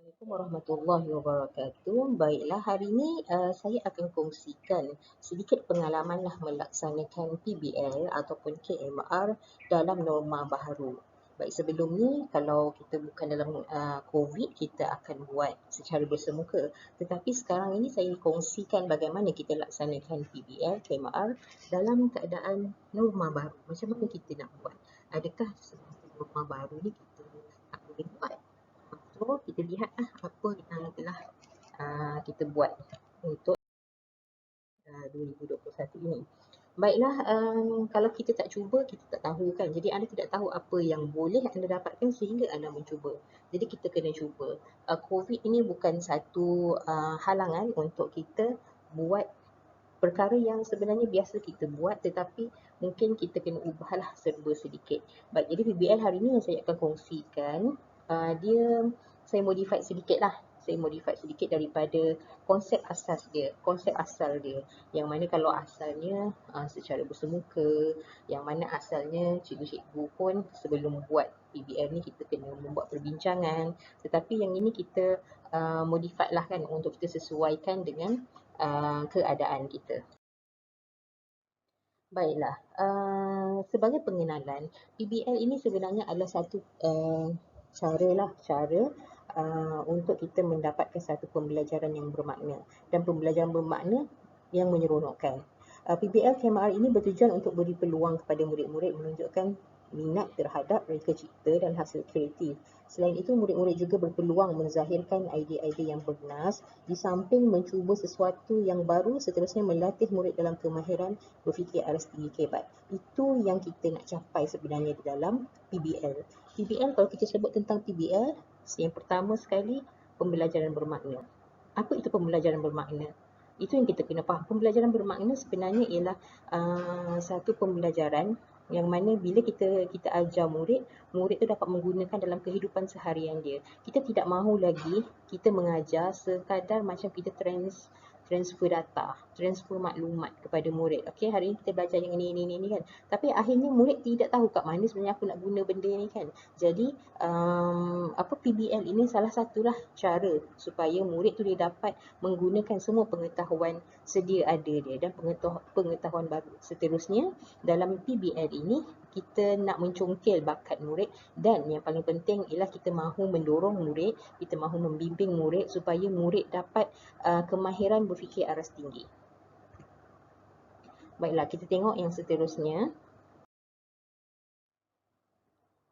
Assalamualaikum warahmatullahi wabarakatuh. Baiklah, hari ini saya akan kongsikan sedikit pengalaman lah melaksanakan PBL ataupun KMR dalam norma baharu. Baik, sebelum ni kalau kita bukan dalam COVID, kita akan buat secara bersemuka. Tetapi sekarang ini saya kongsikan bagaimana kita laksanakan PBL, KMR dalam keadaan norma baru. Macam mana kita nak buat? Adakah semasa norma baru ni kita boleh buat? So, kita lihatlah apa yang telah kita buat untuk 2021 ini. Baiklah, kalau kita tak cuba, kita tak tahu kan. Jadi, anda tidak tahu apa yang boleh anda dapatkan sehingga anda mencuba. Jadi, kita kena cuba. COVID ini bukan satu halangan untuk kita buat perkara yang sebenarnya biasa kita buat, tetapi mungkin kita kena ubahlah serba sedikit. Baik, jadi PBL hari ni yang saya akan kongsikan, saya modify sedikit lah. Saya modify sedikit daripada konsep asal dia. Yang mana kalau asalnya secara bersemuka, yang mana asalnya cikgu-cikgu pun sebelum buat PBL ni kita kena membuat perbincangan. Tetapi yang ini kita modify lah kan untuk kita sesuaikan dengan keadaan kita. Baiklah, sebagai pengenalan, PBL ini sebenarnya adalah satu cara untuk kita mendapatkan satu pembelajaran yang bermakna dan pembelajaran bermakna yang menyeronokkan. PBL KMR ini bertujuan untuk beri peluang kepada murid-murid menunjukkan minat terhadap reka cipta dan hasil kreatif. Selain itu, murid-murid juga berpeluang menzahirkan idea-idea yang bernas di samping mencuba sesuatu yang baru, seterusnya melatih murid dalam kemahiran berfikir aras tinggi kebat. Itu yang kita nak capai sebenarnya di dalam PBL. PBL, kalau kita sebut tentang PBL, yang pertama sekali, pembelajaran bermakna. Apa itu pembelajaran bermakna? Itu yang kita kena faham. Pembelajaran bermakna sebenarnya ialah satu pembelajaran yang mana bila kita ajar murid tu dapat menggunakan dalam kehidupan seharian dia. Kita tidak mahu lagi kita mengajar sekadar macam kita transfer data, transfer maklumat kepada murid. Okey, hari ini kita belajar yang ini kan. Tapi akhirnya murid tidak tahu kat mana sebenarnya aku nak guna benda ni kan. Jadi PBL ini salah satulah cara supaya murid tu dia dapat menggunakan semua pengetahuan sedia ada dia dan pengetahuan baru. Seterusnya, dalam PBL ini kita nak mencongkel bakat murid dan yang paling penting ialah kita mahu mendorong murid, kita mahu membimbing murid supaya murid dapat kemahiran berfikir aras tinggi. Baiklah, kita tengok yang seterusnya.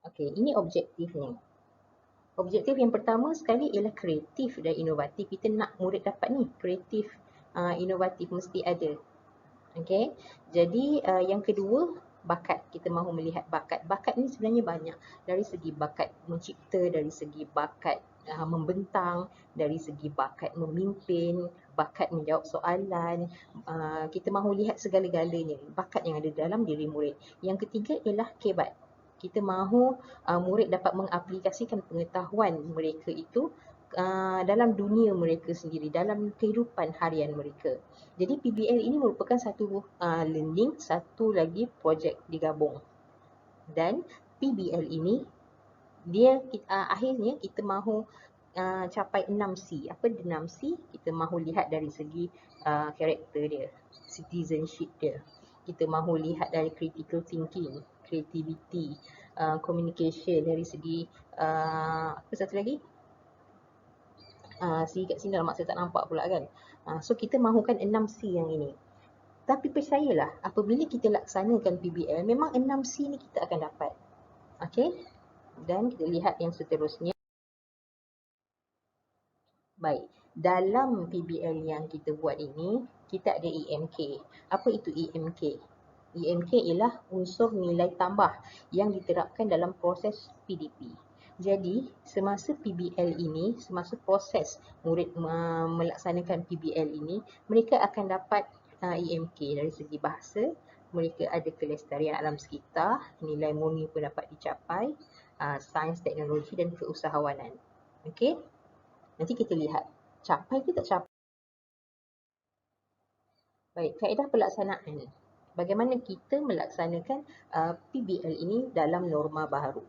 Okey, ini objektifnya. Objektif yang pertama sekali ialah kreatif dan inovatif. Kita nak murid dapat ni, kreatif, inovatif mesti ada. Okey, jadi yang kedua, bakat. Kita mahu melihat bakat. Bakat ni sebenarnya banyak. Dari segi bakat mencipta, dari segi bakat membentang, dari segi bakat memimpin, bakat menjawab soalan. Kita mahu lihat segala-galanya, bakat yang ada dalam diri murid. Yang ketiga ialah kebat. Kita mahu murid dapat mengaplikasikan pengetahuan mereka itu dalam dunia mereka sendiri, dalam kehidupan harian mereka. Jadi PBL ini merupakan satu learning, satu lagi projek digabung. Dan PBL ini akhirnya kita mahu capai 6C. Apa 6C? Kita mahu lihat dari segi karakter dia, citizenship dia. Kita mahu lihat dari critical thinking, creativity, communication, dari segi apa satu lagi? Kat sini dalam mak saya tak nampak pula kan. So kita mahukan 6C yang ini. Tapi percayalah, apabila kita laksanakan PBL, memang 6C ni kita akan dapat. Okey? Dan kita lihat yang seterusnya. Baik, dalam PBL yang kita buat ini, kita ada EMK. Apa itu EMK? EMK ialah unsur nilai tambah yang diterapkan dalam proses PDP. Jadi, semasa PBL ini, semasa proses murid melaksanakan PBL ini, mereka akan dapat EMK dari segi bahasa, mereka ada kelestarian alam sekitar, nilai murni pun dapat dicapai, sains, teknologi dan keusahawanan. Okey? Nanti kita lihat, capai ke tak capai. Baik, kaedah pelaksanaan. Bagaimana kita melaksanakan PBL ini dalam norma baharu.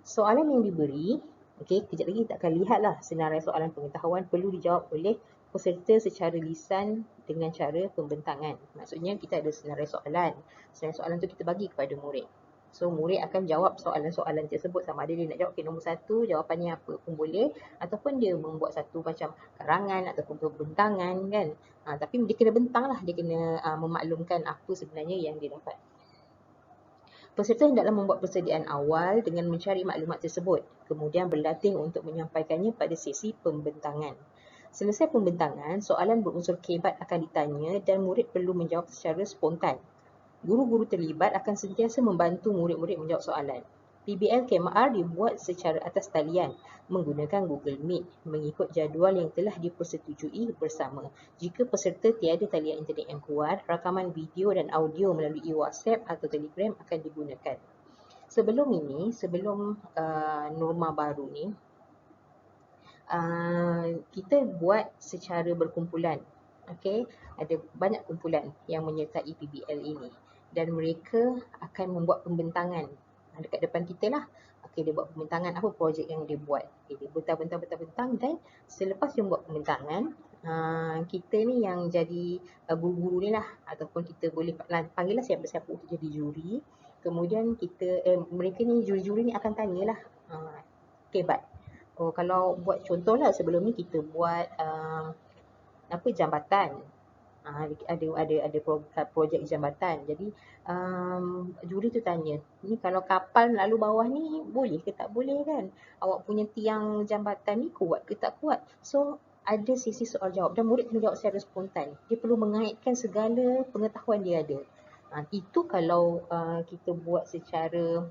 Soalan yang diberi, Okey, kejap lagi kita akan lihatlah senarai soalan pengetahuan perlu dijawab oleh peserta secara lisan dengan cara pembentangan. Maksudnya kita ada senarai soalan. Senarai soalan tu kita bagi kepada murid. So, murid akan jawab soalan-soalan tersebut sama ada dia nak jawab, okay, nombor 1 jawapannya apa pun boleh, ataupun dia membuat satu macam karangan ataupun pembentangan kan. Tapi dia kena bentang lah, dia kena memaklumkan apa sebenarnya yang dia dapat. Peserta hendaklah membuat persediaan awal dengan mencari maklumat tersebut, kemudian berlatih untuk menyampaikannya pada sesi pembentangan. Selesai pembentangan, soalan berunsur kebat akan ditanya dan murid perlu menjawab secara spontan. Guru-guru terlibat akan sentiasa membantu murid-murid menjawab soalan. PBL KMR dibuat secara atas talian menggunakan Google Meet mengikut jadual yang telah dipersetujui bersama. Jika peserta tiada talian internet yang kuat, rakaman video dan audio melalui WhatsApp atau Telegram akan digunakan. Sebelum norma baru ni, kita buat secara berkumpulan. Okay, ada banyak kumpulan yang menyertai PBL ini dan mereka akan membuat pembentangan dekat depan kita lah. Okay, dia buat pembentangan apa projek yang dia buat. Okay, dia bentang dan selepas dia buat pembentangan, kita ni yang jadi guru-guru ni lah, ataupun kita boleh panggil lah siapa-siapa untuk jadi juri. Kemudian mereka ni juri-juri ni akan tanyalah kebat. Oh, kalau buat contoh lah, sebelum ni kita buat jambatan. Ada projek jambatan. Jadi juri tu tanya, ni kalau kapal lalu bawah ni boleh ke tak boleh kan? Awak punya tiang jambatan ni kuat ke tak kuat? So ada sisi soal jawab dan murid kena jawab secara spontan. Dia perlu mengaitkan segala pengetahuan dia ada. Itu kalau kita buat secara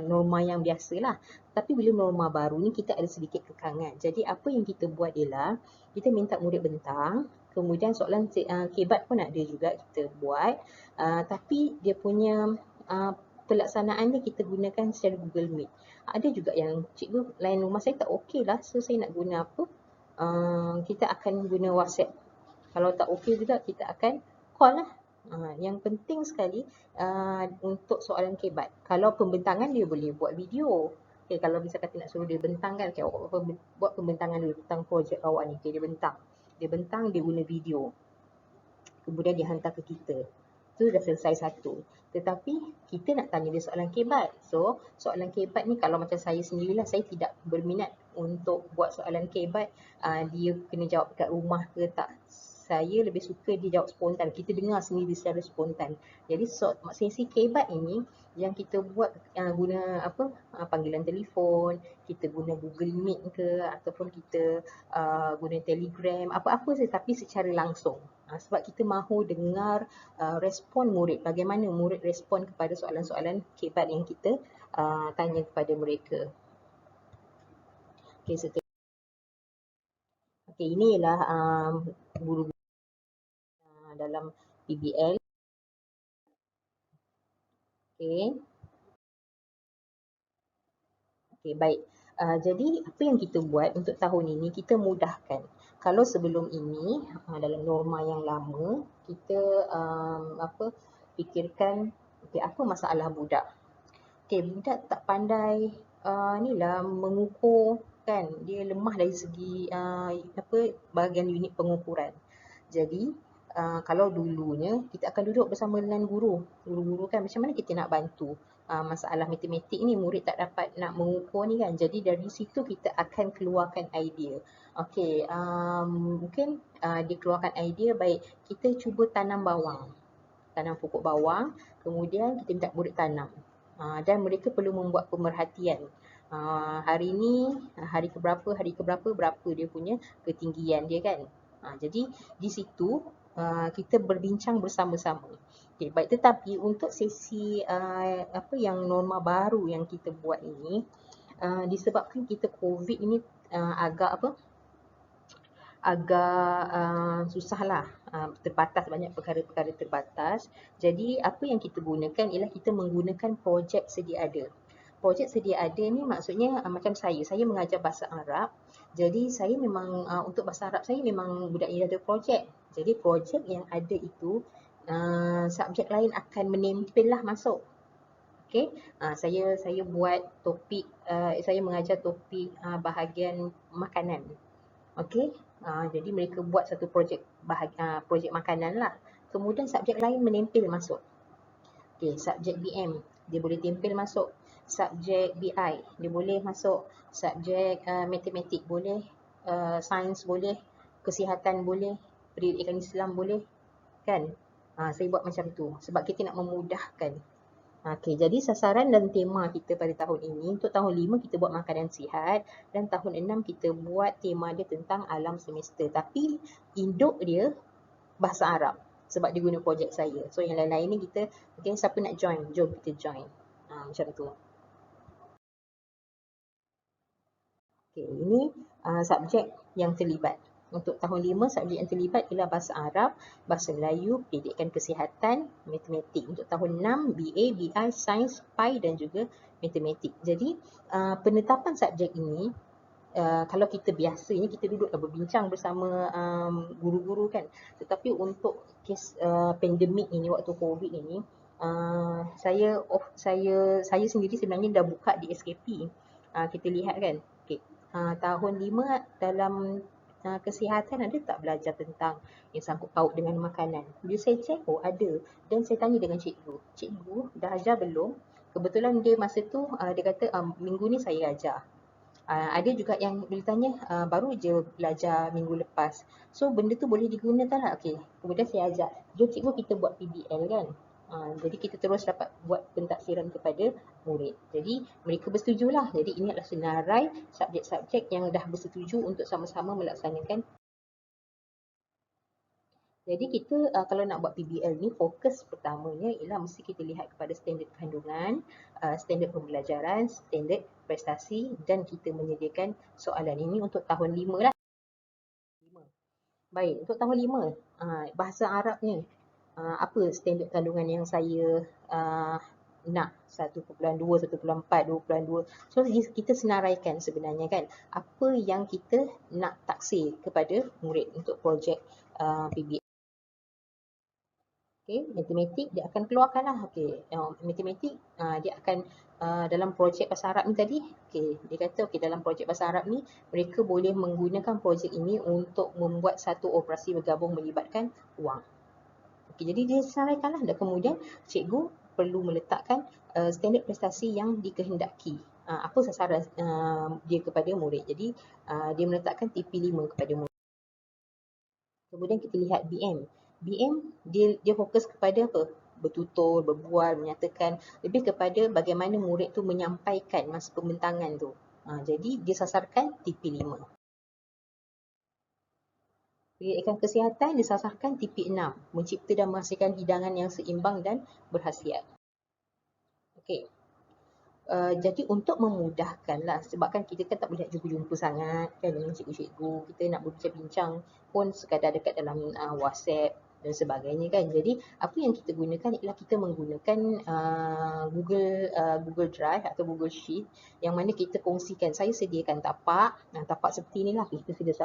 norma yang biasalah. Tapi bila norma baru ni kita ada sedikit kekangan. Jadi apa yang kita buat ialah kita minta murid bentang. Kemudian soalan kebat pun ada juga kita buat. Tapi dia punya pelaksanaan dia kita gunakan secara Google Meet. Ada juga yang cikgu line rumah saya tak okey lah. So saya nak guna apa? Kita akan guna WhatsApp. Kalau tak okey juga kita akan call lah. Yang penting sekali untuk soalan kebat. Kalau pembentangan dia boleh buat video. Okay, kalau bisa kata nak suruh dia bentang kan, okay, awak buat pembentangan dulu tentang projek awak ni. Okay, dia bentang. Dia guna video. Kemudian dia hantar ke kita. Itu dah selesai satu. Tetapi kita nak tanya dia soalan kebat. So, soalan kebat ni kalau macam saya sendirilah, saya tidak berminat untuk buat soalan kebat. Dia kena jawab kat rumah ke tak. Saya lebih suka dia jawab spontan. Kita dengar sendiri secara spontan. Jadi sesi kebat ini yang kita buat guna panggilan telefon, kita guna Google Meet ke, ataupun kita guna Telegram, apa-apa saja tapi secara langsung. Sebab kita mahu dengar respon murid, bagaimana murid respon kepada soalan-soalan kebat yang kita tanya kepada mereka. Okey, inilah guru dalam PBL. Okey, baik. Jadi apa yang kita buat untuk tahun ini, kita mudahkan. Kalau sebelum ini dalam norma yang lama, kita fikirkan apa masalah budak. Budak tak pandai mengukur kan, dia lemah dari segi bahagian unit pengukuran. Jadi kalau dulunya kita akan duduk bersama dengan guru-guru kan, macam mana kita nak bantu masalah matematik ni, murid tak dapat nak mengukur ni kan. Jadi dari situ kita akan keluarkan idea. Okey, mungkin dia keluarkan idea, baik kita cuba tanam pokok bawang, kemudian kita minta murid tanam. Dan mereka perlu membuat pemerhatian. Hari ni, hari keberapa, berapa dia punya ketinggian dia kan. Jadi di situ kita berbincang bersama-sama. Okay, baik, tetapi untuk sesi yang norma baru yang kita buat ini, disebabkan kita COVID ini agak susahlah, terbatas, banyak perkara-perkara terbatas. Jadi apa yang kita gunakan ialah kita menggunakan projek sedia ada. Projek sedia ada ni maksudnya macam saya mengajar bahasa Arab. Jadi saya memang untuk bahasa Arab saya memang budak ini ada projek. Jadi projek yang ada itu subjek lain akan menempel lah masuk. Okey, saya buat topik, saya mengajar topik bahagian makanan. Okey, jadi mereka buat satu projek makanan lah. Kemudian subjek lain menempel masuk. Okey, subjek BM dia boleh tempel masuk. Subjek BI dia boleh masuk. Subjek matematik boleh, sains boleh, kesihatan boleh, pendidikan Islam boleh, kan? Saya buat macam tu sebab kita nak memudahkan. Okey, jadi sasaran dan tema kita pada tahun ini, untuk tahun 5 kita buat makanan sihat dan tahun 6 kita buat tema dia tentang alam semesta. Tapi induk dia bahasa Arab sebab dia guna projek saya. So yang lain-lain ni kita, okay, siapa nak join, jom kita join. Macam tu. Okay, ini subjek yang terlibat. Untuk tahun 5, subjek yang terlibat ialah bahasa Arab, bahasa Melayu, pendidikan kesihatan, matematik. Untuk tahun 6, BA, BI, sains, PI dan juga matematik. Jadi penetapan subjek ini, kalau kita biasanya kita duduk dan berbincang bersama guru-guru kan. Tetapi untuk kes pandemik ini, waktu COVID ini, saya sendiri sebenarnya dah buka di SKP. Kita lihat kan, okay. Tahun 5 dalam kesihatan ada tak belajar tentang yang sangkut paut dengan makanan? Bila saya cek, oh ada. Dan saya tanya dengan cikgu, cikgu dah ajar belum? Kebetulan dia masa tu dia kata minggu ni saya ajar. Ada juga yang bila tanya baru je belajar minggu lepas. So benda tu boleh digunakan lah. Okay. Kemudian saya ajak, jom cikgu kita buat PBL kan. Jadi kita terus dapat buat pentaksiran kepada murid. Jadi mereka bersetujulah. Jadi ini adalah senarai subjek-subjek yang dah bersetuju untuk sama-sama melaksanakan. Jadi kita kalau nak buat PBL ni, fokus pertamanya ialah mesti kita lihat kepada standard kandungan, standard pembelajaran, standard prestasi dan kita menyediakan soalan ini untuk tahun 5 lah. Baik, untuk tahun 5, bahasa Arabnya, apa standard kandungan yang saya nak? 1.2, 1.4, 2.2. So kita senaraikan sebenarnya kan, apa yang kita nak taksir kepada murid untuk projek PBL. Okay, matematik dia akan keluarkan lah. Okay, matematik dia akan dalam projek bahasa Arab ni tadi, okay, dia kata okay, dalam projek bahasa Arab ni mereka boleh menggunakan projek ini untuk membuat satu operasi bergabung melibatkan wang. Okay, jadi dia selesaikan lah. Dan kemudian cikgu perlu meletakkan standard prestasi yang dikehendaki. Apa sasaran dia kepada murid. Jadi dia meletakkan TP5 kepada murid. Kemudian kita lihat BM. BM dia fokus kepada apa? Bertutur, berbual, menyatakan, lebih kepada bagaimana murid tu menyampaikan masa pembentangan tu. Jadi dia sasarkan TP5. Pendidikan kesihatan disasarkan TP6, mencipta dan menghasilkan hidangan yang seimbang dan berkhasiat. Okey. Jadi untuk memudahkan lah, sebab kan kita kan tak boleh jumpa-jumpa sangat kan dengan cikgu-cikgu, kita nak berbincang-bincang pun sekadar dekat dalam WhatsApp dan sebagainya kan. Jadi apa yang kita gunakan ialah kita menggunakan Google Drive atau Google Sheet yang mana kita kongsikan. Saya sediakan tapak seperti inilah. Kita sedia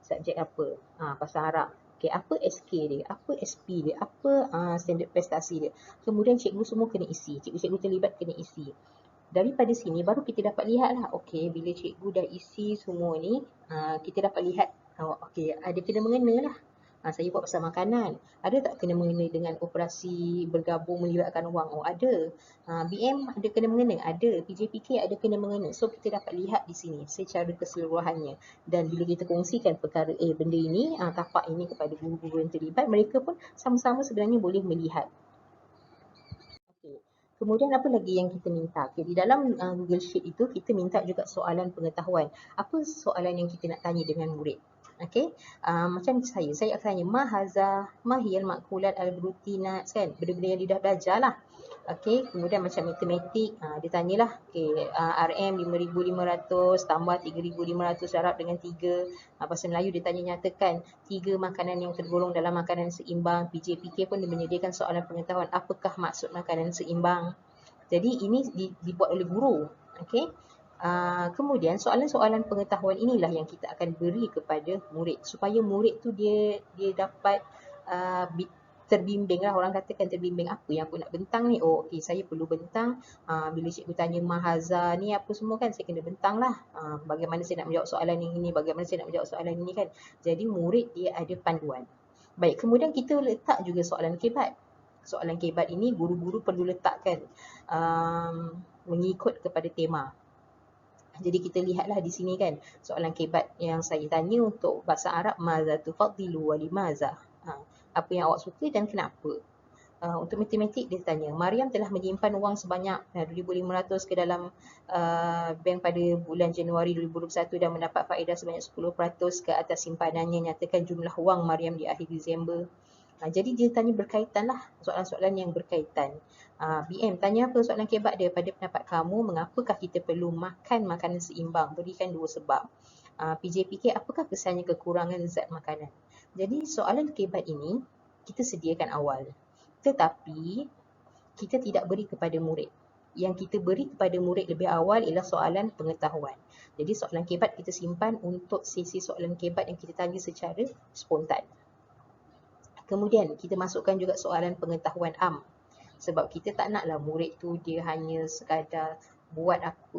subjek apa? Bahasa Arab. Okay, apa SK dia, apa SP dia, apa standard prestasi dia. Kemudian cikgu semua kena isi, cikgu-cikgu terlibat kena isi. Daripada sini baru kita dapat lihatlah, okey, bila cikgu dah isi semua ni, kita dapat lihat, okey, ada kena mengena lah. Saya buat pasal makanan, ada tak kena mengena dengan operasi bergabung melibatkan wang? Oh ada. BM ada kena mengena? Ada. PJPK ada kena mengena. So kita dapat lihat di sini secara keseluruhannya. Dan bila kita kongsikan perkara benda ini, tapak ini kepada guru-guru yang terlibat, mereka pun sama-sama sebenarnya boleh melihat. Okay. Kemudian apa lagi yang kita minta? Okay, di dalam Google Sheet itu kita minta juga soalan pengetahuan. Apa soalan yang kita nak tanya dengan murid? Okay, macam saya akan tanya mahiyal makulat al-rutinat kan, benda-benda yang dia dah belajar lah. Okay, kemudian macam matematik, dia tanyalah, okay, RM 5,500 tambah 3,500 darab dengan 3. Bahasa Melayu dia tanya nyatakan 3 makanan yang tergolong dalam makanan seimbang. PJPK pun dia menyediakan soalan pengetahuan, apakah maksud makanan seimbang. Jadi ini dibuat oleh guru. Okay. Kemudian soalan-soalan pengetahuan inilah yang kita akan beri kepada murid supaya murid tu dia dapat terbimbing lah, orang katakan terbimbing, apa yang aku nak bentang ni, oh okey saya perlu bentang, bila cikgu tanya mahaza ni apa semua kan, saya kena bentang lah, bagaimana saya nak menjawab soalan yang ini, bagaimana saya nak menjawab soalan ini kan. Jadi murid dia ada panduan. Baik, kemudian kita letak juga soalan kebat. Soalan kebat ini guru-guru perlu letakkan mengikut kepada tema. Jadi kita lihatlah di sini kan, soalan kebat yang saya tanya untuk bahasa Arab, maza tufaddilu wa limaza. Apa yang awak suka dan kenapa? Untuk matematik dia tanya, Mariam telah menyimpan wang sebanyak 2,500 ke dalam bank pada bulan Januari 2021 dan mendapat faedah sebanyak 10% ke atas simpanannya. Nyatakan jumlah wang Mariam di akhir Disember. Jadi dia tanya berkaitan lah, soalan-soalan yang berkaitan. BM tanya apa soalan kebat dia, pada pendapat kamu mengapakah kita perlu makan makanan seimbang? Berikan 2 sebab. PJ fikir apakah kesannya kekurangan zat makanan? Jadi soalan kebat ini kita sediakan awal. Tetapi kita tidak beri kepada murid. Yang kita beri kepada murid lebih awal ialah soalan pengetahuan. Jadi soalan kebat kita simpan untuk sesi soalan kebat yang kita tanya secara spontan. Kemudian kita masukkan juga soalan pengetahuan am. Sebab kita tak naklah murid tu dia hanya sekadar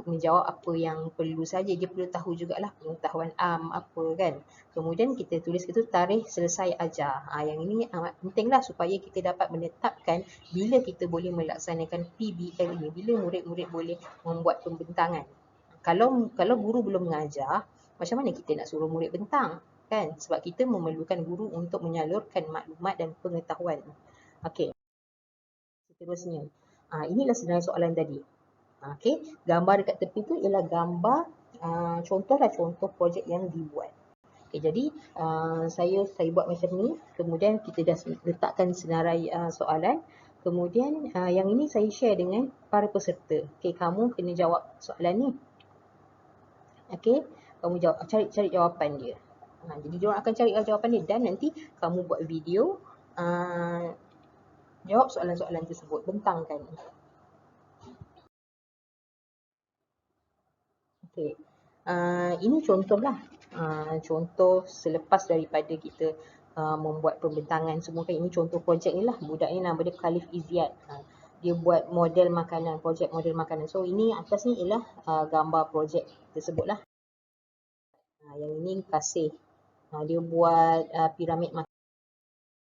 menjawab apa yang perlu saja, dia perlu tahu jugalah pengetahuan am apa kan. Kemudian kita tulis itu tarikh selesai ajar. Yang ini amat pentinglah supaya kita dapat menetapkan bila kita boleh melaksanakan PBL ini, bila murid-murid boleh membuat pembentangan. Kalau guru belum mengajar, macam mana kita nak suruh murid bentang? Kan? Sebab kita memerlukan guru untuk menyalurkan maklumat dan pengetahuan. Okey. Seterusnya. Inilah sebenarnya soalan tadi. Okey, gambar dekat tepi tu ialah gambar contoh projek yang dibuat. Okey, jadi saya buat macam ni, kemudian kita dah letakkan senarai soalan. Kemudian yang ini saya share dengan para peserta. Okey, kamu kena jawab soalan ni. Okey, kamu cari jawapan dia. Jadi diorang akan cari jawapan dia dan nanti kamu buat video jawab soalan-soalan tersebut, bentangkan. Okey. Ini contohlah. Contoh selepas daripada kita membuat pembentangan semua kan. Ini contoh projek ni lah. Budak ni nama dia Khalif Iziad. Dia buat model makanan, projek model makanan. So ini atas ni ialah gambar projek tersebut lah. Yang ini kasih. Dia buat piramid makanan.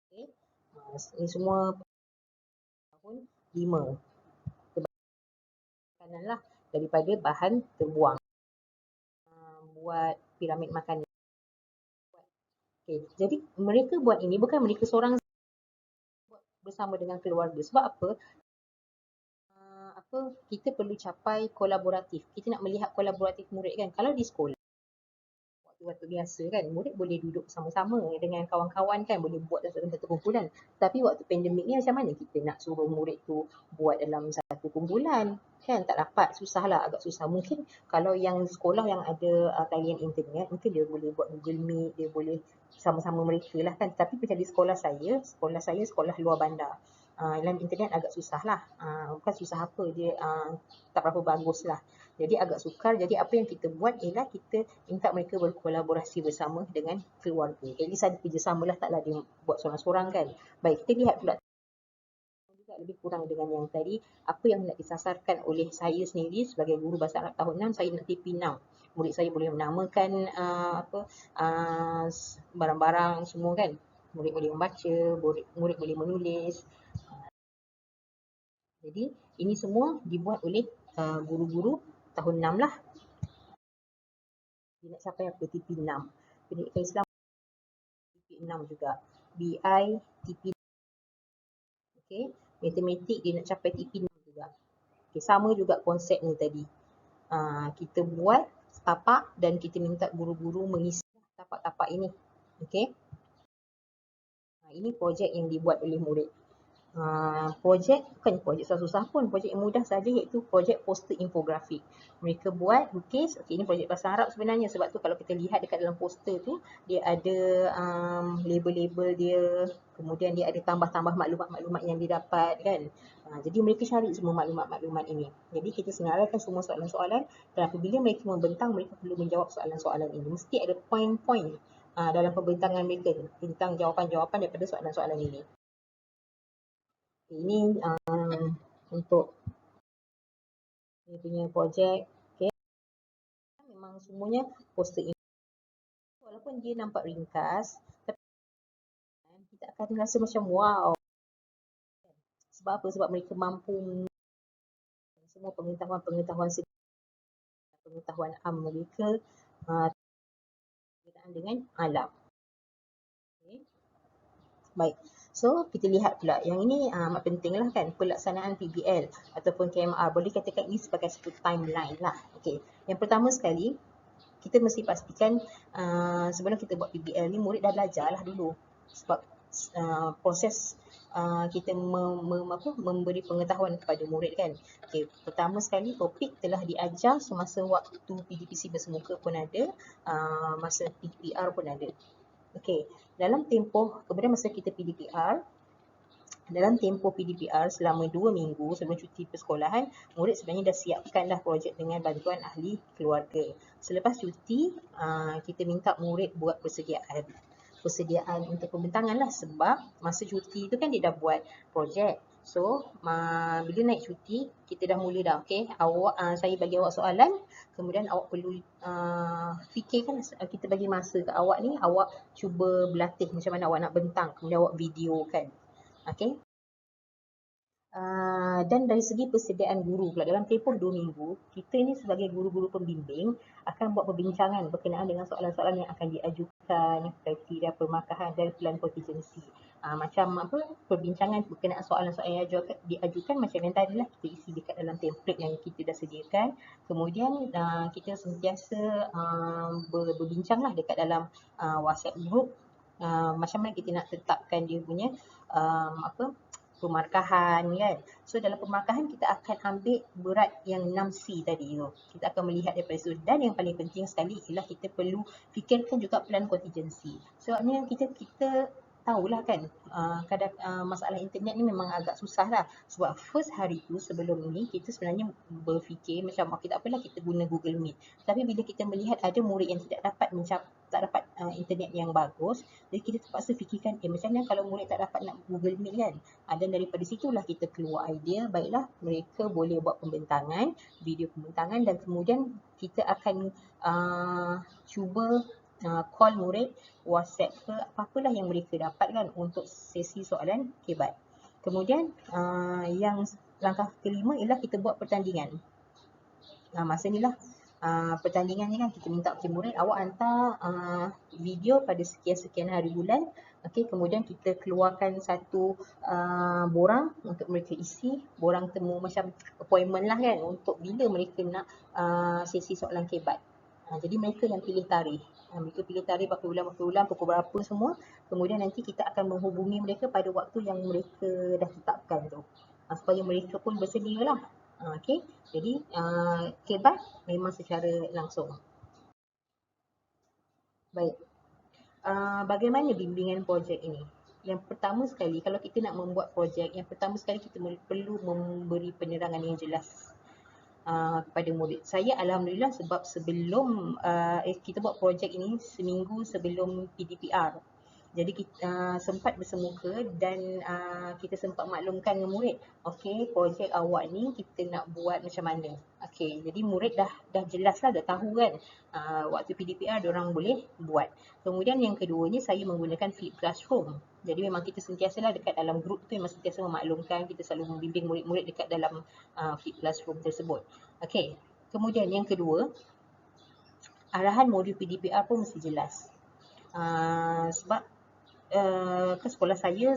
Okay. Ini semua tahun 5. Makanan lah daripada bahan terbuang. Buat piramid makanan. Okay. Jadi mereka buat ini bukan mereka seorang, buat bersama dengan keluarga. Sebab apa? Kita perlu capai kolaboratif. Kita nak melihat kolaboratif murid kan. Kalau di sekolah waktu biasa kan, murid boleh duduk sama-sama dengan kawan-kawan kan, boleh buat dalam satu kumpulan. Tapi waktu pandemik ni macam mana kita nak suruh murid tu buat dalam satu kumpulan? Kan tak dapat, susah lah, agak susah. Mungkin kalau yang sekolah yang ada talian internet, mungkin dia boleh buat Google Meet, dia boleh sama-sama mereka lah kan. Tapi macam di sekolah saya sekolah luar bandar. Dalam internet agak susah lah. Bukan susah apa, dia tak berapa bagus lah. Jadi agak sukar. Jadi apa yang kita buat ialah kita minta mereka berkolaborasi bersama dengan keluarga. At least ada kerjasama lah, taklah dia buat seorang-seorang kan. Baik, kita lihat pula juga lebih kurang dengan yang tadi. Apa yang nak disasarkan oleh saya sendiri sebagai guru bahasa Arab tahun 6, saya nak TP6. Murid saya boleh menamakan barang-barang semua kan. Murid boleh membaca, murid boleh menulis. Jadi ini semua dibuat oleh guru-guru tahun 6 lah. Dia nak capai apa? TP6. Pendidikan Islam TP6 juga. BI TP6. Okey. Matematik dia nak capai TP6 juga. Okey, sama juga konsep ni tadi. Kita buat tapak dan kita minta guru-guru mengisi tapak-tapak ini. Okey. Ini projek yang dibuat oleh murid. Projek bukan projek susah-susah pun, projek yang mudah saja, iaitu projek poster infografik. Mereka buat lukis. Okey, ini projek bahasa Arab sebenarnya, sebab tu kalau kita lihat dekat dalam poster tu dia ada label-label dia, kemudian dia ada tambah-tambah maklumat-maklumat yang didapat kan. Jadi mereka cari semua maklumat-maklumat ini. Jadi kita senaraikan semua soalan-soalan dan apabila mereka membentang, mereka perlu menjawab soalan-soalan ini. Mesti ada poin-poin dalam pembentangan mereka tentang jawapan-jawapan daripada soalan-soalan ini. Ini untuk dia punya projek. Okay. Memang semuanya poster ini. Walaupun dia nampak ringkas, tapi kita akan rasa macam wow. Sebab apa? Sebab mereka mampu semua pengetahuan pengetahuan mereka berkaitan dengan alam. Okay. Baik. So, kita lihat pula. Yang ini amat penting lah kan. Pelaksanaan PBL ataupun KMR. Boleh katakan ini sebagai satu timeline lah. Okay. Yang pertama sekali, kita mesti pastikan sebelum kita buat PBL ni, murid dah belajar lah dulu. Sebab proses kita memberi pengetahuan kepada murid kan. Okay. Pertama sekali, topik telah diajar semasa waktu PDPC bersemuka pun ada, masa PDPR pun ada. Okey, dalam tempoh, kemudian masa kita PDPR, dalam tempoh PDPR selama 2 minggu sebelum cuti persekolahan, murid sebenarnya dah siapkan dah projek dengan bantuan ahli keluarga. Selepas cuti, kita minta murid buat persediaan untuk pembentangan lah, sebab masa cuti tu kan dia dah buat projek. So, bila naik cuti, kita dah mula dah. Okay, saya bagi awak soalan, kemudian awak perlu fikirkan, kita bagi masa ke awak ni, awak cuba berlatih macam mana awak nak bentang, kemudian awak videokan. Okay. Dan dari segi persediaan guru pula, dalam tempoh 2 minggu, kita ni sebagai guru-guru pembimbing akan buat perbincangan berkenaan dengan soalan-soalan yang akan diajukan, kriteria permakahan dan pelan kontingensi. Macam apa, perbincangan berkenaan soalan-soalan yang diajukan macam yang tadi lah, kita isi dekat dalam template yang kita dah sediakan. Kemudian kita sentiasa berbincang lah dekat dalam WhatsApp group, macam mana kita nak tetapkan dia punya pemarkahan kan. So dalam pemarkahan kita akan ambil berat yang 6C tadi tu. Kita akan melihat daripada situ. Dan yang paling penting sekali ialah kita perlu fikirkan juga plan kontingensi. Sebabnya kita tahulah kan, kadang masalah internet ni memang agak susah lah. Sebab first hari tu sebelum ni kita sebenarnya berfikir macam okay, tak apalah kita guna Google Meet. Tapi bila kita melihat ada murid yang tidak dapat internet yang bagus, jadi kita terpaksa fikirkan macam mana kalau murid tak dapat nak Google Meet kan. Dan daripada situlah kita keluar idea, baiklah mereka boleh buat pembentangan, video pembentangan, dan kemudian kita akan cuba call murid, WhatsApp ke apa-apalah yang mereka dapatkan untuk sesi soalan KBAT. Kemudian yang langkah kelima ialah kita buat pertandingan. Masa ni lah pertandingan ni kan kita minta murid awak hantar video pada sekian-sekian hari bulan. Okey, kemudian kita keluarkan satu borang untuk mereka isi, borang temu macam appointment lah kan, untuk bila mereka nak sesi soalan KBAT. Jadi mereka yang pilih tarikh. Mereka pilih tarikh berapa bulan, pukul berapa semua. Kemudian nanti kita akan menghubungi mereka pada waktu yang mereka dah tetapkan tu. Supaya mereka pun bersedia lah. Okey, jadi KBAT memang secara langsung. Baik. Bagaimana bimbingan projek ini? Yang pertama sekali, kalau kita nak membuat projek, yang pertama sekali kita perlu memberi penerangan yang jelas kepada murid. Saya alhamdulillah sebab sebelum kita buat projek ini seminggu sebelum PDPR. Jadi kita sempat bersemuka dan kita sempat maklumkan dengan murid, okey, projek awak ni kita nak buat macam mana. Okey, jadi murid dah jelas lah, dah tahu kan waktu PDPR diorang boleh buat. Kemudian yang keduanya, saya menggunakan flip classroom. Jadi memang kita sentiasalah dekat dalam grup tu memang sentiasa memaklumkan, kita selalu membimbing murid-murid dekat dalam flip classroom tersebut. Okey, kemudian yang kedua, arahan modul PDPR pun mesti jelas. Sebab ke sekolah saya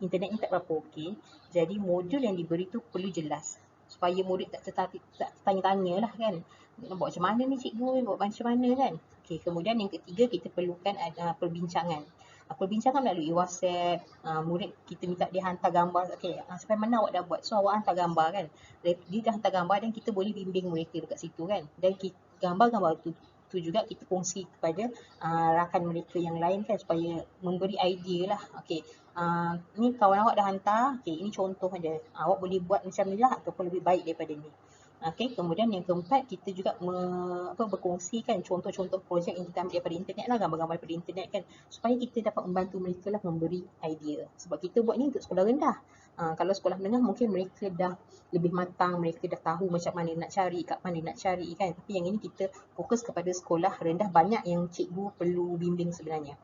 internet ni tak berapa okey. Jadi modul yang diberi tu perlu jelas supaya murid tak tanya-tanya lah kan. Nak buat macam mana ni cikgu, buat macam mana kan. Okey, kemudian yang ketiga kita perlukan ada perbincangan. Perbincangan melalui WhatsApp, murid kita minta dia hantar gambar. Okey, sampai mana awak dah buat? So awak hantar gambar kan. Dia dah hantar gambar dan kita boleh bimbing mereka dekat situ kan. Dan gambar-gambar tu juga kita kongsi kepada rakan mereka yang lain kan, supaya memberi idea lah. Okey, ni kawan awak dah hantar, okey, ini contoh dia. Awak boleh buat macam ni lah ataupun lebih baik daripada ni. Okay, kemudian yang keempat, kita juga berkongsikan contoh-contoh projek yang kita ambil daripada internet lah, gambar-gambar daripada internet kan, supaya kita dapat membantu mereka lah memberi idea. Sebab kita buat ni untuk sekolah rendah. Kalau sekolah menengah mungkin mereka dah lebih matang, mereka dah tahu macam mana nak cari, kat mana nak cari kan. Tapi yang ini kita fokus kepada sekolah rendah, banyak yang cikgu perlu bimbing sebenarnya.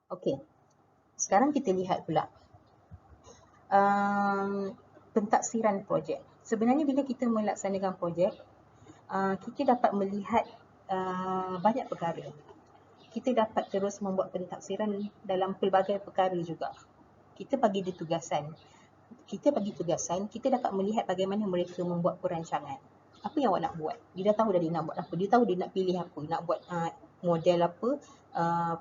Okay, sekarang kita lihat pula pentaksiran projek. Sebenarnya bila kita melaksanakan projek, kita dapat melihat banyak perkara. Kita dapat terus membuat pentaksiran dalam pelbagai perkara juga. Kita bagi dia tugasan. Kita dapat melihat bagaimana mereka membuat perancangan. Apa yang awak nak buat? Dia dah tahu dah dia nak buat apa. Dia tahu dia nak pilih apa. Nak buat model apa,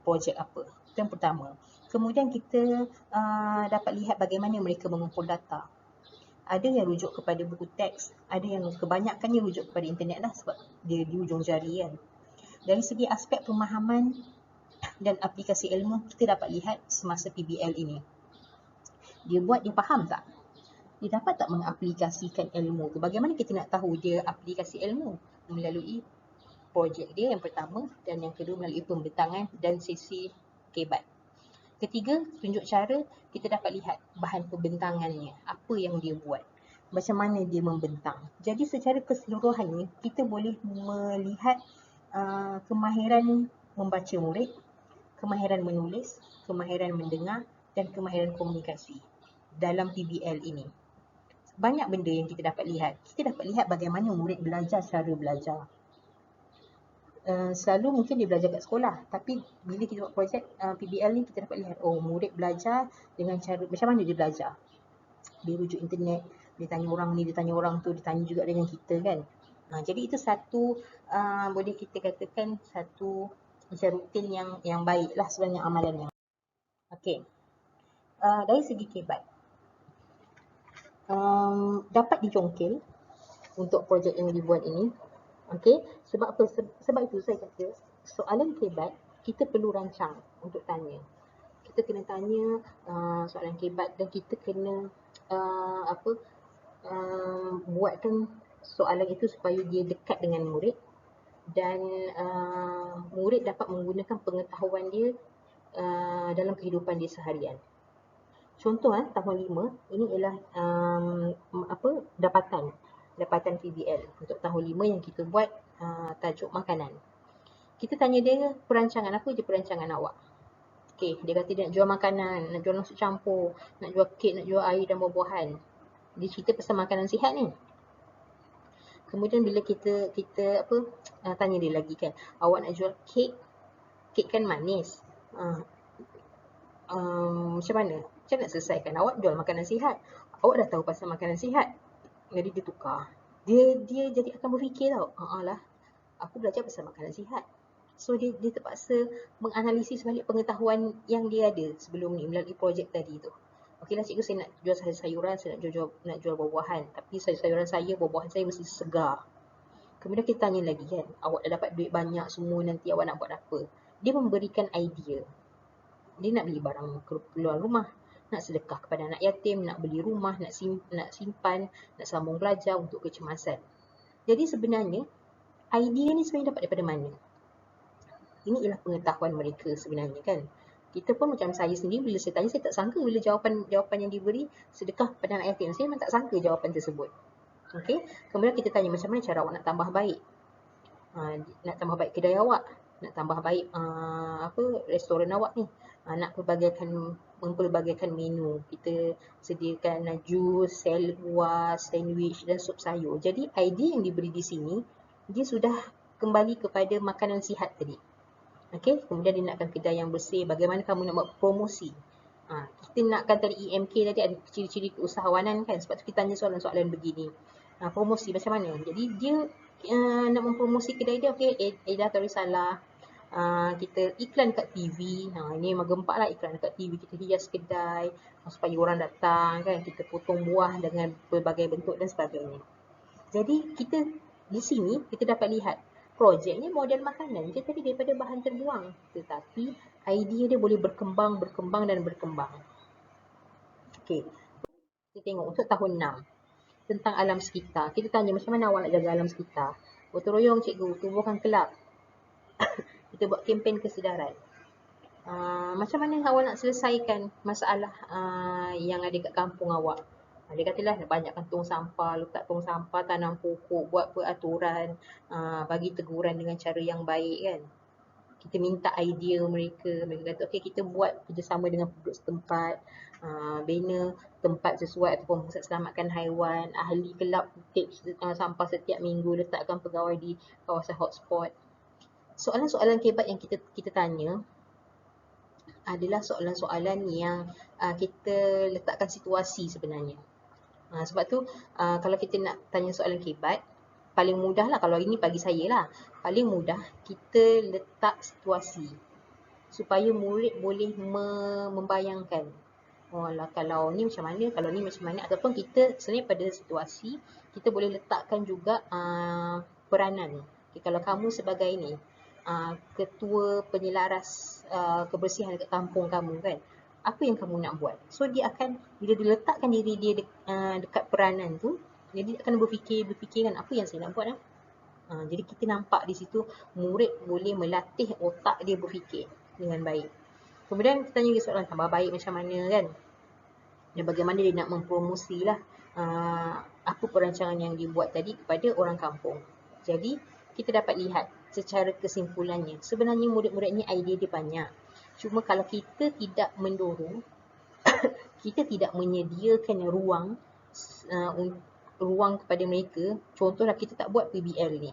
projek apa. Itu yang pertama. Kemudian kita dapat lihat bagaimana mereka mengumpul data. Ada yang rujuk kepada buku teks, ada yang kebanyakannya rujuk kepada internet lah sebab dia di ujung jari kan. Dari segi aspek pemahaman dan aplikasi ilmu, kita dapat lihat semasa PBL ini. Dia buat, dia faham tak? Dia dapat tak mengaplikasikan ilmu tu? Bagaimana kita nak tahu dia aplikasi ilmu? Melalui projek dia yang pertama, dan yang kedua melalui pembentangan dan sesi kebat. Ketiga, tunjuk cara, kita dapat lihat bahan pembentangannya, apa yang dia buat, macam mana dia membentang. Jadi secara keseluruhannya, kita boleh melihat kemahiran membaca murid, kemahiran menulis, kemahiran mendengar, dan kemahiran komunikasi dalam PBL ini. Banyak benda yang kita dapat lihat. Kita dapat lihat bagaimana murid belajar cara belajar. Selalu mungkin dia belajar kat sekolah, tapi bila kita buat projek PBL ni, kita dapat lihat, oh murid belajar dengan cara, macam mana dia belajar. Dia rujuk internet, dia tanya orang ni, dia tanya orang tu, dia tanya juga dengan kita kan. Jadi itu satu, boleh kita katakan satu macam rutin yang baik lah sebenarnya amalannya. Okey, dari segi kebat, dapat dijongkil untuk projek yang dibuat ini. Okey, sebab apa? Sebab itu saya kata soalan kebat kita perlu rancang untuk tanya. Kita kena tanya soalan kebat dan kita kena buatkan soalan itu supaya dia dekat dengan murid dan murid dapat menggunakan pengetahuan dia dalam kehidupan dia seharian. Contoh tahun 5 ini ialah dapatan PBL untuk tahun 5 yang kita buat tajuk makanan. Kita tanya dia perancangan, apa je perancangan awak? Okey, dia kata dia nak jual makanan, nak jual nasi campur, nak jual kek, nak jual air dan buah-buahan. Dia cerita pasal makanan sihat ni. Kemudian bila kita tanya dia lagi kan, awak nak jual kek kan manis. Macam mana? Macam nak selesaikan? Awak jual makanan sihat. Awak dah tahu pasal makanan sihat. Jadi dia tukar. Dia jadi akan berfikir tau. Lah, aku belajar pasal makanan sihat. So dia terpaksa menganalisis balik pengetahuan yang dia ada sebelum ni melalui projek tadi tu. Okeylah cikgu, saya nak jual sayuran, saya nak jual buah-buahan. Tapi sayuran saya, buah-buahan saya mesti segar. Kemudian kita tanya lagi kan, awak dah dapat duit banyak semua, nanti awak nak buat apa? Dia memberikan idea. Dia nak beli barang keperluan rumah, nak sedekah kepada anak yatim, nak beli rumah, nak simpan, nak sambung belajar untuk kecemasan. Jadi sebenarnya, idea ni sebenarnya dapat daripada mana? Ini ialah pengetahuan mereka sebenarnya kan. Kita pun macam saya sendiri, bila saya tanya, saya tak sangka bila jawapan yang diberi sedekah kepada anak yatim. Saya memang tak sangka jawapan tersebut. Okey. Kemudian kita tanya macam mana cara awak nak tambah baik. Nak tambah baik kedai awak, nak tambah baik restoran awak ni. Nak mempelbagaikan menu. Kita sediakan jus, sel buah, sandwich dan sup sayur. Jadi idea yang diberi di sini, dia sudah kembali kepada makanan sihat tadi. Okey, kemudian dia nakkan kedai yang bersih. Bagaimana kamu nak buat promosi? Kita nakkan tadi EMK tadi ada ciri-ciri keusahawanan kan. Sebab tu kita tanya soalan-soalan begini. Promosi macam mana? Jadi dia nak mempromosi kedai dia, okey, Edah tak risalah. Kita iklan kat TV. Ini memang gempak lah iklan kat TV. Kita hias kedai supaya orang datang kan. Kita potong buah dengan berbagai bentuk dan sebagainya. Jadi kita di sini kita dapat lihat projek ni model makanan je tadi daripada bahan terbuang, tetapi idea dia boleh berkembang. Okey. Kita tengok untuk tahun 6. tentang alam sekitar. Kita tanya macam mana awak nak jaga alam sekitar. Gotong royong cikgu, tubuhkan kelab. Kita buat kempen kesedaran. Macam mana awak nak selesaikan masalah yang ada kat kampung awak. Dia katalah banyakkan tong sampah, letak tong sampah, tanam pokok, buat peraturan, bagi teguran dengan cara yang baik kan. Kita minta idea mereka. Mereka kata, okey kita buat kerjasama dengan penduduk setempat, bina tempat sesuai ataupun pusat selamatkan haiwan, ahli kelab tips sampah setiap minggu, letakkan pegawai di kawasan hotspot. Soalan-soalan kebat yang kita tanya adalah soalan-soalan yang kita letakkan situasi sebenarnya. Sebab tu kalau kita nak tanya soalan kebat, paling mudah lah kalau ini bagi saya lah, paling mudah kita letak situasi supaya murid boleh membayangkan, oh lah kalau ni macam mana, kalau ni macam mana, ataupun kita sebenarnya pada situasi kita boleh letakkan juga peranan. Okay, kalau kamu sebagai ni ketua penyelaras kebersihan dekat kampung kamu kan, apa yang kamu nak buat? So dia akan, bila dia letakkan diri dia dekat peranan tu, jadi dia akan berfikir kan, apa yang saya nak buat jadi kita nampak di situ murid boleh melatih otak dia berfikir dengan baik. Kemudian kita tanya soalan tambah baik macam mana kan, dan bagaimana dia nak mempromosilah apa perancangan yang dibuat tadi kepada orang kampung. Jadi kita dapat lihat secara kesimpulannya, sebenarnya murid-murid ni idea dia banyak. Cuma kalau kita tidak mendorong, kita tidak menyediakan ruang kepada mereka. Contohlah kita tak buat PBL ni.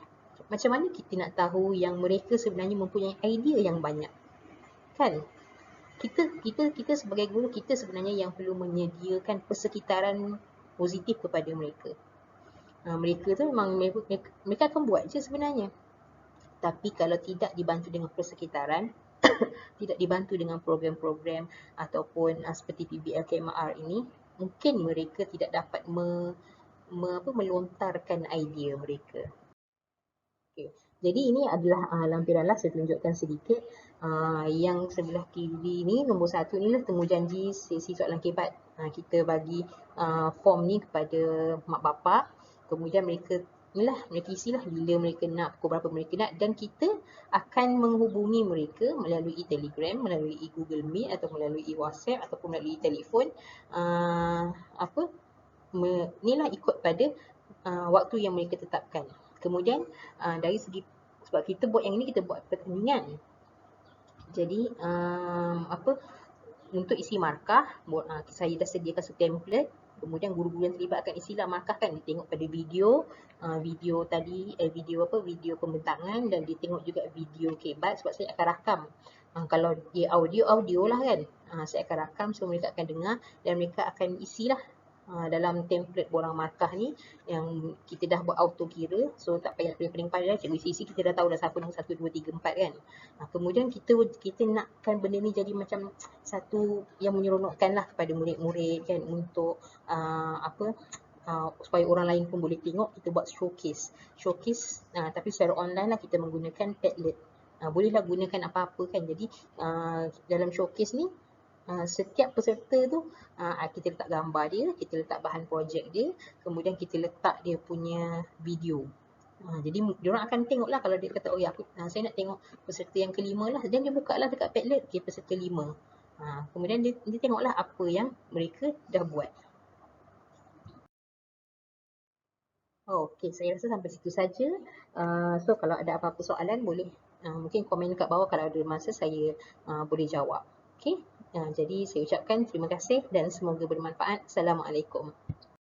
Macam mana kita nak tahu yang mereka sebenarnya mempunyai idea yang banyak? Kan? Kita sebagai guru, kita sebenarnya yang perlu menyediakan persekitaran positif kepada mereka. Mereka tu memang mereka akan buat je sebenarnya. Tapi kalau tidak dibantu dengan persekitaran, tidak dibantu dengan program-program ataupun seperti PBL KMR ini, mungkin mereka tidak dapat melontarkan idea mereka. Okay. Jadi ini adalah lampiranlah, saya tunjukkan sedikit. Yang sebelah kiri ni, nombor 1 ni lah temu janji sesi soalan kebat. Kita bagi form ni kepada mak bapak. Kemudian mereka isilah bila mereka nak, pukul berapa mereka nak, dan kita akan menghubungi mereka melalui Telegram, melalui Google Meet atau melalui WhatsApp ataupun melalui telefon. Inilah ikut pada waktu yang mereka tetapkan. Kemudian dari segi, sebab kita buat yang ini, kita buat pertandingan. Jadi untuk isi markah, saya dah sediakan satu template. Kemudian guru-guru yang terlibat akan isilah markah kan, dia tengok pada video tadi, video pembentangan, dan dia tengok juga video kebat sebab saya akan rakam. Kalau dia audio lah kan, saya akan rakam, so mereka akan dengar dan mereka akan isilah dalam template borang markah ni yang kita dah buat auto kira, so tak payah pening-pening pada cikgu isi kita dah tahu dah siapa nombor 1, 2, 3, 4 kan. Kemudian kita nakkan benda ni jadi macam satu yang menyeronokkan lah kepada murid-murid kan, untuk supaya orang lain pun boleh tengok. Kita buat showcase tapi secara online lah, kita menggunakan Padlet. Bolehlah gunakan apa-apa kan. Jadi dalam showcase ni, setiap peserta tu kita letak gambar dia, kita letak bahan projek dia, kemudian kita letak dia punya video. Jadi diorang akan tengok lah, kalau dia kata, oh ya saya nak tengok peserta yang kelima lah, dan dia buka lah dekat Padlet, okay, peserta 5. Kemudian dia tengok lah apa yang mereka dah buat. Okey, saya rasa sampai situ saja. So kalau ada apa-apa soalan boleh mungkin komen kat bawah, kalau ada masa saya boleh jawab. Okey. Jadi saya ucapkan terima kasih dan semoga bermanfaat. Assalamualaikum.